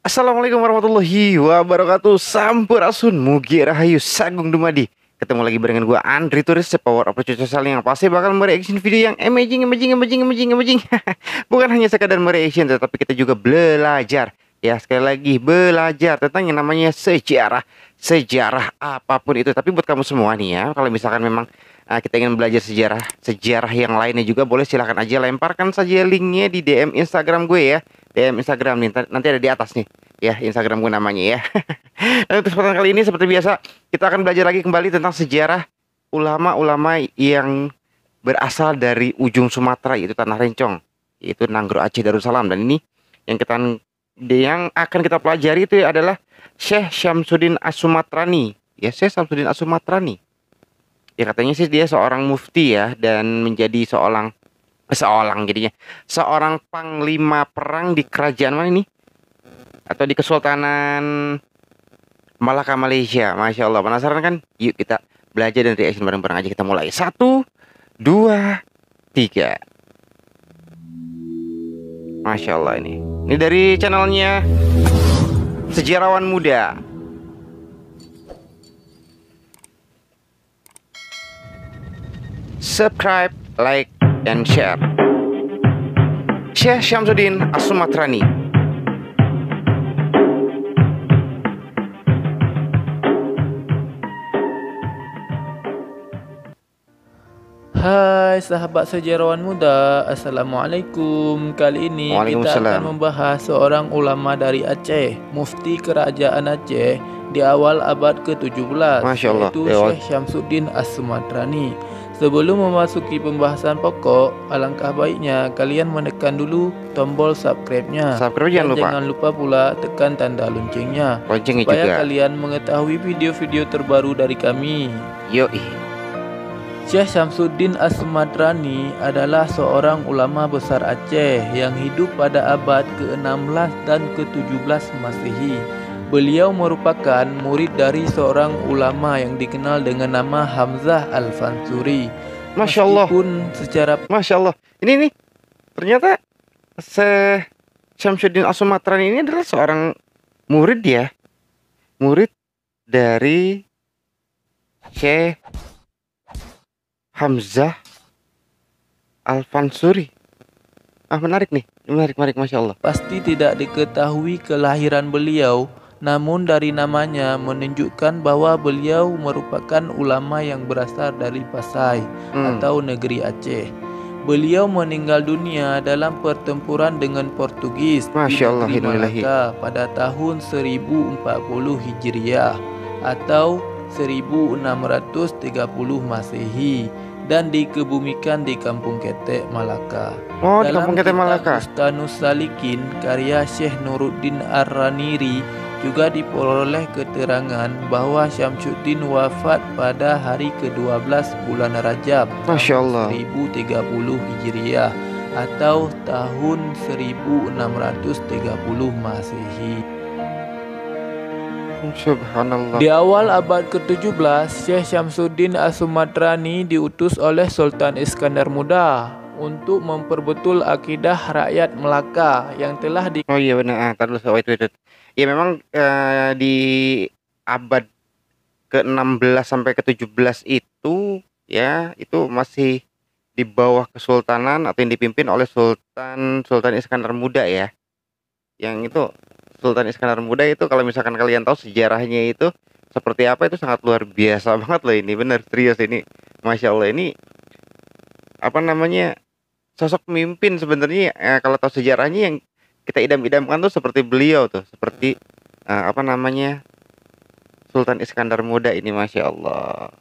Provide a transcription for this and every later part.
Assalamualaikum warahmatullahi wabarakatuh. Sampurasun, mugi rahayu, sagung dumadi. Ketemu lagi barengan gue Andri Turis, power of Cucosal yang pasti bakal mereaction video yang amazing. Bukan hanya sekadar mereaction, tetapi kita juga belajar. Ya, sekali lagi belajar tentang yang namanya sejarah apapun itu. Tapi buat kamu semua nih ya, kalau misalkan memang kita ingin belajar sejarah yang lainnya juga, boleh silahkan aja lemparkan saja linknya di DM Instagram gue ya. DM Instagram nih, nanti ada di atas nih ya, Instagram gue namanya ya. Dan untuk kesempatan kali ini seperti biasa, kita akan belajar lagi kembali tentang sejarah ulama-ulama yang berasal dari ujung Sumatera, yaitu Tanah Rencong, yaitu Nanggro Aceh Darussalam. Dan ini yang akan kita pelajari itu adalah Syekh Syamsuddin As-Sumatrani. Ya, Syekh Syamsuddin As-Sumatrani. Ya, katanya sih dia seorang mufti ya, dan menjadi seorang panglima perang di kerajaan mana ini? Atau di Kesultanan Malaka, Malaysia. Masya Allah, penasaran kan? Yuk kita belajar dan reaction bareng-bareng aja. Kita mulai 1, 2, 3. Masya Allah, ini dari channelnya Sejarawan Muda. Subscribe, like, dan share. Syekh Syamsuddin As-Sumatrani. Hai sahabat sejarawan muda, Assalamualaikum. Kali ini kita akan membahas seorang ulama dari Aceh, mufti kerajaan Aceh di awal abad ke-17, yaitu Syekh Syamsuddin As-Sumatrani. Sebelum memasuki pembahasan pokok, alangkah baiknya kalian menekan dulu tombol subscribe-nya. Jangan lupa pula tekan tanda loncengnya, supaya kalian mengetahui video-video terbaru dari kami. Syekh Syamsuddin As-Sumatrani adalah seorang ulama besar Aceh yang hidup pada abad ke-16 dan ke-17 Masehi. Beliau merupakan murid dari seorang ulama yang dikenal dengan nama Hamzah Al-Fansuri. Masya Allah. Masya Allah. Ini ternyata Syekh Syamsuddin As-Sumatrani ini adalah seorang murid ya. Murid dari Syekh Hamzah Al-Fansuri. Menarik nih. Menarik, Masya Allah. Pasti tidak diketahui kelahiran beliau, namun dari namanya menunjukkan bahwa beliau merupakan ulama yang berasal dari Pasai atau negeri Aceh. Beliau meninggal dunia dalam pertempuran dengan Portugis di negeri Malaka pada tahun 1040 Hijriah atau 1630 Masehi dan dikebumikan di Kampung Ketek, Malaka. Dalam kitab Bustanus Salikin karya Syekh Nuruddin Ar-Raniri juga diperoleh keterangan bahwa Syamsuddin wafat pada hari ke-12 bulan Rajab tahun 1030 Hijriah atau tahun 1630 Masehi. Subhanallah. Di awal abad ke-17, Syekh Syamsuddin As-Sumatrani diutus oleh Sultan Iskandar Muda untuk memperbetul akidah rakyat Melaka yang telah di... Oh iya benar. Wait. Ya memang di abad ke-16 sampai ke-17 itu ya, itu masih di bawah kesultanan atau yang dipimpin oleh Sultan Iskandar Muda ya. Yang itu Sultan Iskandar Muda itu, kalau misalkan kalian tahu sejarahnya itu seperti apa, itu sangat luar biasa banget loh ini. Bener, serius ini. Masya Allah, ini apa namanya, sosok pemimpin sebenarnya. Kalau tahu sejarahnya yang kita idam-idamkan tuh seperti beliau tuh, seperti apa namanya, Sultan Iskandar Muda ini. Masya Allah.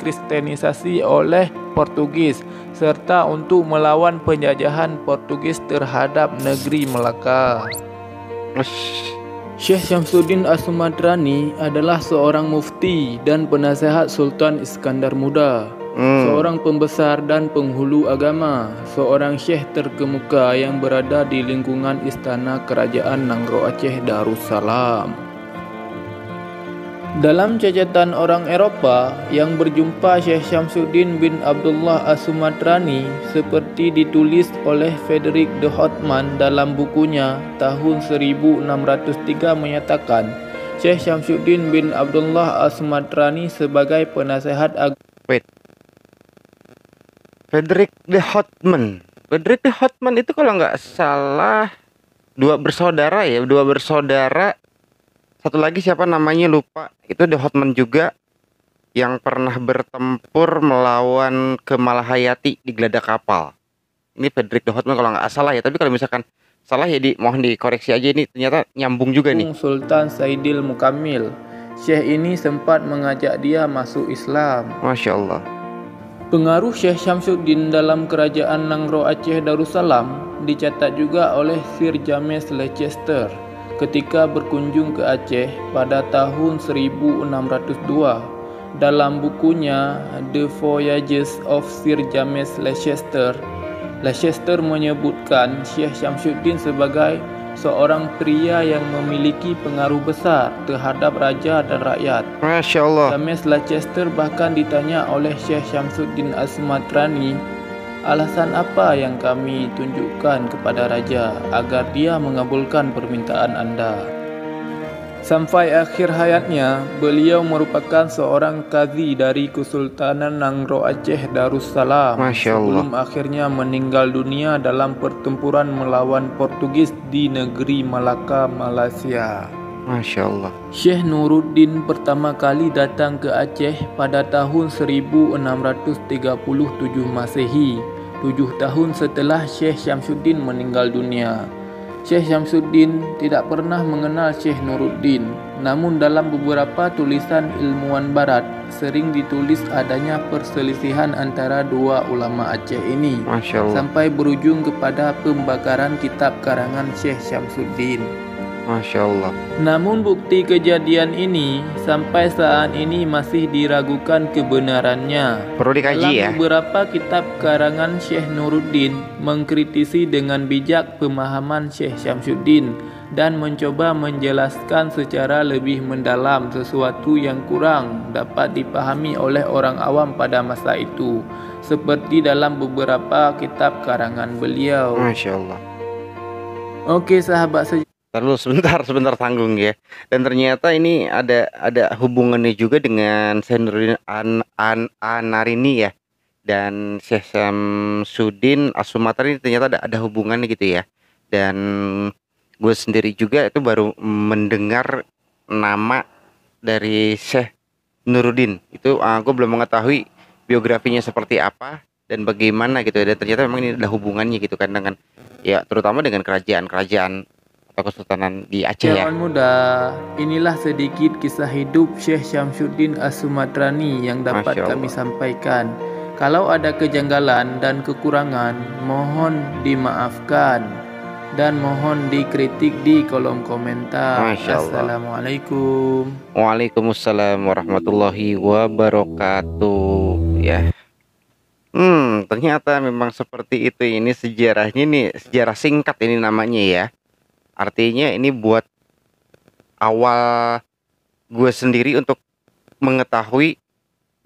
Kristenisasi oleh Portugis serta untuk melawan penjajahan Portugis terhadap negeri Melaka. Syekh Syamsuddin As-Sumatrani adalah seorang mufti dan penasehat Sultan Iskandar Muda, seorang pembesar dan penghulu agama, seorang syekh terkemuka yang berada di lingkungan istana kerajaan Nanggro Aceh Darussalam. Dalam catatan orang Eropa yang berjumpa Syekh Syamsuddin bin Abdullah As-Sumatrani seperti ditulis oleh Frederik de Houtman dalam bukunya tahun 1603 menyatakan Syekh Syamsuddin bin Abdullah As-Sumatrani sebagai penasihat agama. Frederik de Houtman. Frederik de Houtman itu kalau nggak salah dua bersaudara. Satu lagi siapa namanya lupa. Itu de Houtman juga yang pernah bertempur melawan ke Malahayati di geladak kapal. Ini Frederik de Houtman kalau nggak salah ya. Tapi kalau misalkan salah ya mohon dikoreksi aja, ini ternyata nyambung juga nih. Sultan Saidil Mukamil. Syekh ini sempat mengajak dia masuk Islam. Masya Allah. Pengaruh Syekh Syamsuddin dalam kerajaan Nangro Aceh Darussalam dicatat juga oleh Sir James Leicester ketika berkunjung ke Aceh pada tahun 1602. Dalam bukunya The Voyages of Sir James Leicester, Leicester menyebutkan Syekh Syamsuddin sebagai seorang pria yang memiliki pengaruh besar terhadap raja dan rakyat. Masya Allah. James Leicester bahkan ditanya oleh Syekh Syamsuddin As-Sumatrani, alasan apa yang kami tunjukkan kepada raja agar dia mengabulkan permintaan Anda? Sampai akhir hayatnya, beliau merupakan seorang qazi dari Kesultanan Nangro Aceh Darussalam sebelum akhirnya meninggal dunia dalam pertempuran melawan Portugis di negeri Malaka, Malaysia. Masya Allah. Syekh Nuruddin pertama kali datang ke Aceh pada tahun 1637 Masehi, 7 tahun setelah Syekh Syamsuddin meninggal dunia. Syekh Syamsuddin tidak pernah mengenal Syekh Nuruddin, namun dalam beberapa tulisan ilmuwan barat sering ditulis adanya perselisihan antara dua ulama Aceh ini sampai berujung kepada pembakaran kitab karangan Syekh Syamsuddin. Masya Allah. Namun bukti kejadian ini sampai saat ini masih diragukan kebenarannya. Perlu dikaji ya. Beberapa kitab karangan Syekh Nuruddin mengkritisi dengan bijak pemahaman Syekh Syamsuddin dan mencoba menjelaskan secara lebih mendalam sesuatu yang kurang dapat dipahami oleh orang awam pada masa itu, seperti dalam beberapa kitab karangan beliau. Masya Allah. Oke sahabat sejarah. Terus sebentar tanggung ya. Dan ternyata ini ada hubungannya juga dengan Syekh Nuruddin Anarini ya. Dan Syekh Syamsuddin As-Sumatrani ternyata ada hubungannya gitu ya. Dan gue sendiri juga itu baru mendengar nama dari Syekh Nuruddin. Itu gue belum mengetahui biografinya seperti apa dan bagaimana gitu ya. Dan ternyata memang ini ada hubungannya gitu kan dengan ya terutama dengan kerajaan Kesultanan di Aceh ya. Kawan muda, inilah sedikit kisah hidup Syekh Syamsuddin As-Sumatrani yang dapat kami sampaikan. Kalau ada kejanggalan dan kekurangan, mohon dimaafkan dan mohon dikritik di kolom komentar. Assalamualaikum. Waalaikumsalam warahmatullahi wabarakatuh ya. Ternyata memang seperti itu. Ini sejarahnya nih, sejarah singkat ini namanya ya. Artinya ini buat awal gue sendiri untuk mengetahui,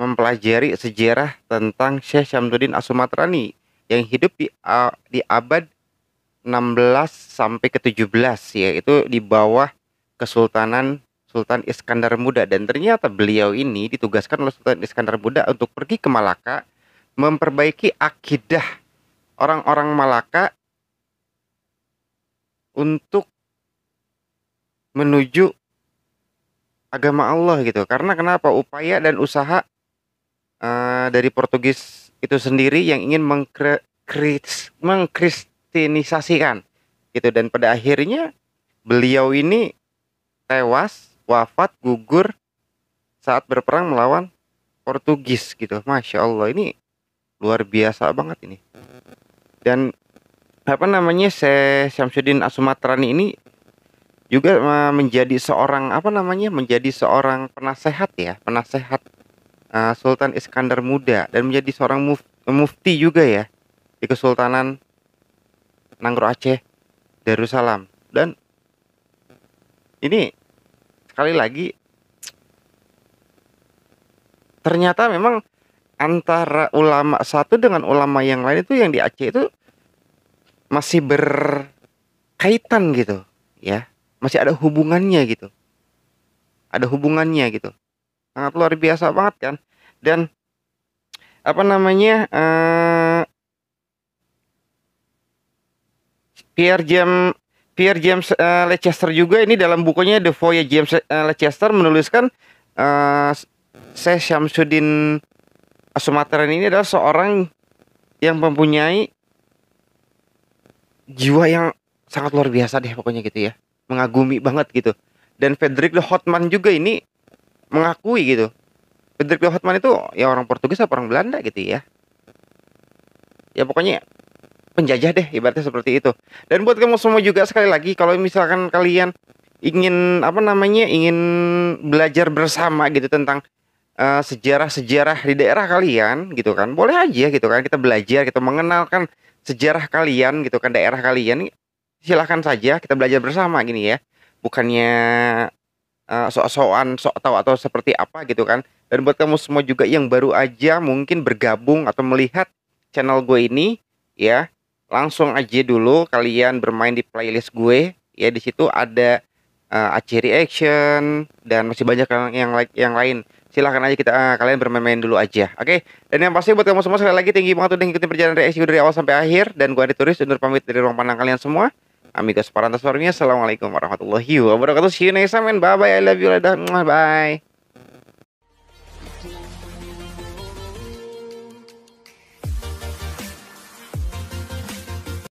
mempelajari sejarah tentang Syekh Syamsuddin As-Sumatrani yang hidup di abad 16 sampai ke 17 ya, itu di bawah Kesultanan Sultan Iskandar Muda. Dan ternyata beliau ini ditugaskan oleh Sultan Iskandar Muda untuk pergi ke Malaka memperbaiki akidah orang-orang Malaka untuk menuju agama Allah gitu. Karena kenapa? Upaya dan usaha dari Portugis itu sendiri yang ingin mengkristenisasikan gitu. Dan pada akhirnya beliau ini tewas, wafat, gugur saat berperang melawan Portugis gitu. Masya Allah, ini luar biasa banget ini. Dan apa namanya, Syekh Syamsuddin As-Sumatrani ini juga menjadi seorang menjadi seorang penasehat ya, penasehat Sultan Iskandar Muda, dan menjadi seorang mufti juga ya di Kesultanan Nangro Aceh Darussalam. Dan ini sekali lagi ternyata memang antara ulama satu dengan ulama yang lain itu yang di Aceh itu masih berkaitan gitu ya, masih ada hubungannya gitu, sangat luar biasa banget kan. Dan apa namanya, Pierre James Leicester juga ini dalam bukunya The Voyage James Leicester menuliskan Syekh Syamsuddin Sumatera ini adalah seorang yang mempunyai jiwa yang sangat luar biasa deh pokoknya gitu ya, mengagumi banget gitu. Dan Frederik de Houtman juga ini mengakui gitu. Frederik de Houtman itu ya orang Portugis apa orang Belanda gitu ya. Ya pokoknya penjajah deh ibaratnya seperti itu. Dan buat kamu semua juga sekali lagi, kalau misalkan kalian ingin apa namanya, ingin belajar bersama gitu tentang sejarah-sejarah di daerah kalian gitu kan, boleh aja gitu kan, kita belajar, kita mengenalkan sejarah kalian gitu kan, daerah kalian, silahkan saja kita belajar bersama gini ya, bukannya sok-sokan sok tahu atau seperti apa gitu kan. Dan buat kamu semua juga yang baru aja mungkin bergabung atau melihat channel gue ini ya, langsung aja dulu kalian bermain di playlist gue ya, di situ ada Aceh Reaction dan masih banyak yang lain. Silahkan aja kalian bermain-main dulu aja, oke? Dan yang pasti buat kamu semua sekali lagi thank you banget udah ngikutin perjalanan reaksi dari awal sampai akhir. Dan gue Andi Turis undur pamit dari ruang pandang kalian semua. Amigos Parantas Warmiya, assalamualaikum warahmatullahi wabarakatuh. See you next time and bye bye, I love you, bye.